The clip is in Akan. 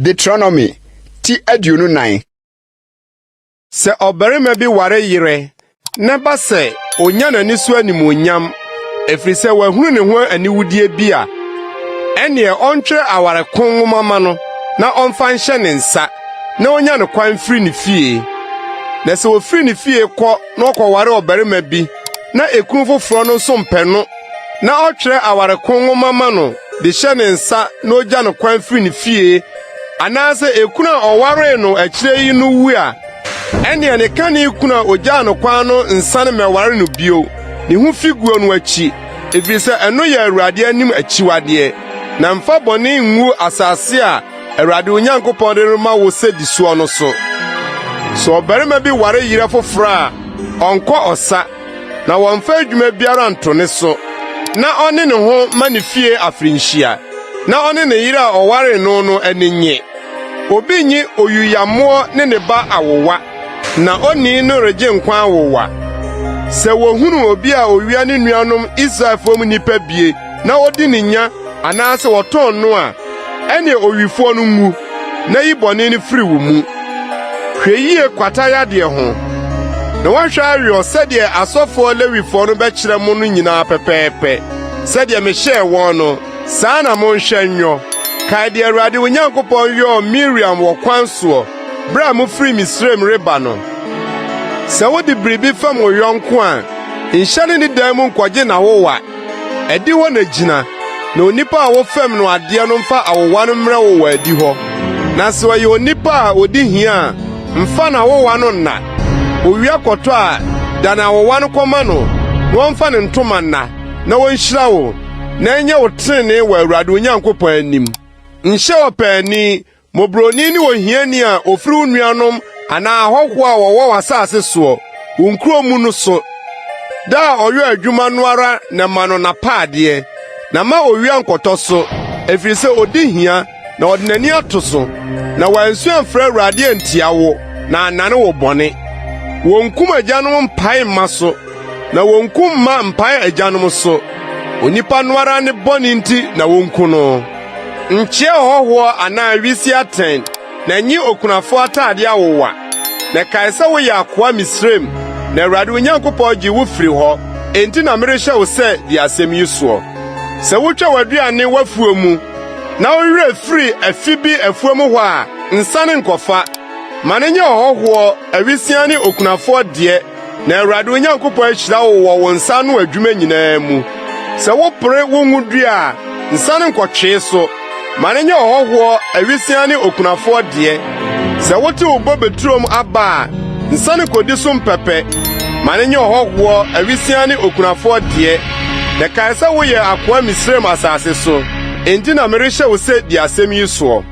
Deuteronomy ti aduonu 9. Se obarima bi ware yire na ba se onya nani so animonyam efiri se wahunu ne ho aniwudie bi a ene ontwe aware konwoma ma no na omfa nhye ne nsa na onya ne kwan firi ne fie na se ofiri ne fie kɔ na okɔware obarima bi na ekunu foforo no so mpɛno na ɔtwere aware konwoma ma no de hye ne nsa na ogya ne kwan firi ne fie anase ekuna ɔware no akyire yi no wu a ene ne kane kuna ogya no kwan no nsa ne mɛware no bio ne hu figuo no akyi efiri sɛ ɛno yɛ Awurade anim akyiwade na mfa bɔne ngu asase a Awurade Onyankopɔn de rema wo sɛ di soɔ no so so ɔbarima bi ware yire foforo a ɔnkɔ ɔsa na wɔmfa adwuma biara nto ne so na ɔne ne ho ma ne fie afirinhyia na ɔne ne yire a ɔware no aninye obi nyi oyuyammo ne ne ba awowa na oni no regye nkwa awowa sɛ wohunu obi a owia ne nuanom Israelfo mu nipa bie na odi ne nya anaasɛ wɔtɔn no a ɛne owifo no ngu na yi bɔne ne firi wo mu hwɛ yie kwata yade ho na wɔhwɛ awe sɛdeɛ asɔfo Lewifo no bɛkyerɛ mo no nyinaa pɛpɛɛpɛ sɛdeɛ mehyɛɛ wɔn no saa na monhwɛ nnwɔ kae deɛ Awurade Onyankopɔn yɔɔ Miriam wɔ kwan soɔ bere a mufiri Misraim reba no sɛ wode biribi fam wo yɔnko a nhyɛ ne dan mu nkɔgye n'awowa ɛdi hɔ na gyina na onipa a wofam no adeɛ no mfa awowa no mmrɛ wo wɔ adi hɔ na sɛ ɔyɛ onipa a odi hia a mfa n'awowa no nna owia kɔtɔ a da n'awowa no kɔma no na wɔmfa ne ntoma nna na wɔnhyira wo na ɛnyɛ wo trenee wɔ Awurade Onyankopɔn anim nhyɛ ɔpaani mobroni ne ohiani a ofiri wo nuanom anaa ahɔho a wɔwɔ w'asase soɔ wo nkuro mu no so da ɔyɛ adwuma no ara na ma no napaadeɛ na ma owia nkɔtɔ so efiri sɛ odi hia na ɔde n'ani ato so na wansu amfrɛ Awurade antia wo na anane wo bɔne wonkum agyanom mpae mma so na wonkum mma mpae agyanom so onipa no ara ne bɔne nti na wonku no nkyɛ hɔhoɔ anaa wisi atɛn na nyi okunafo atade awowa na kae sɛ woyɛ akoa Misraim na Awurade Onyankopɔn gye wo firi hɔ enti na merehyɛ wo sɛ di asɛm yi soɔ sɛ wotwa w'aduane w'afuo mu na wowerɛ firi afi bi afuo mu hɔ a nsa ne nkɔfa ma ne nyɛ hɔhoɔ awisia ne okunafoɔ deɛ na Awurade Onyankopɔn ahyira wo wɔ wo nsa no adwuma nyinaa mu sɛ wopere wo ngudua a nsa ne nkɔtwee so ma ne nyɛ hɔhoɔ awisia ne okunafoɔ deɛ sɛ wote wo bɔ beturom aba a nsa ne kodi so mpɛpɛ ma ne nyɛ hɔhoɔ awisia ne okunafoɔ deɛ na kae sɛ woyɛ akoa Misraim asase so enti na merehyɛ wo sɛ di asɛm yi soɔ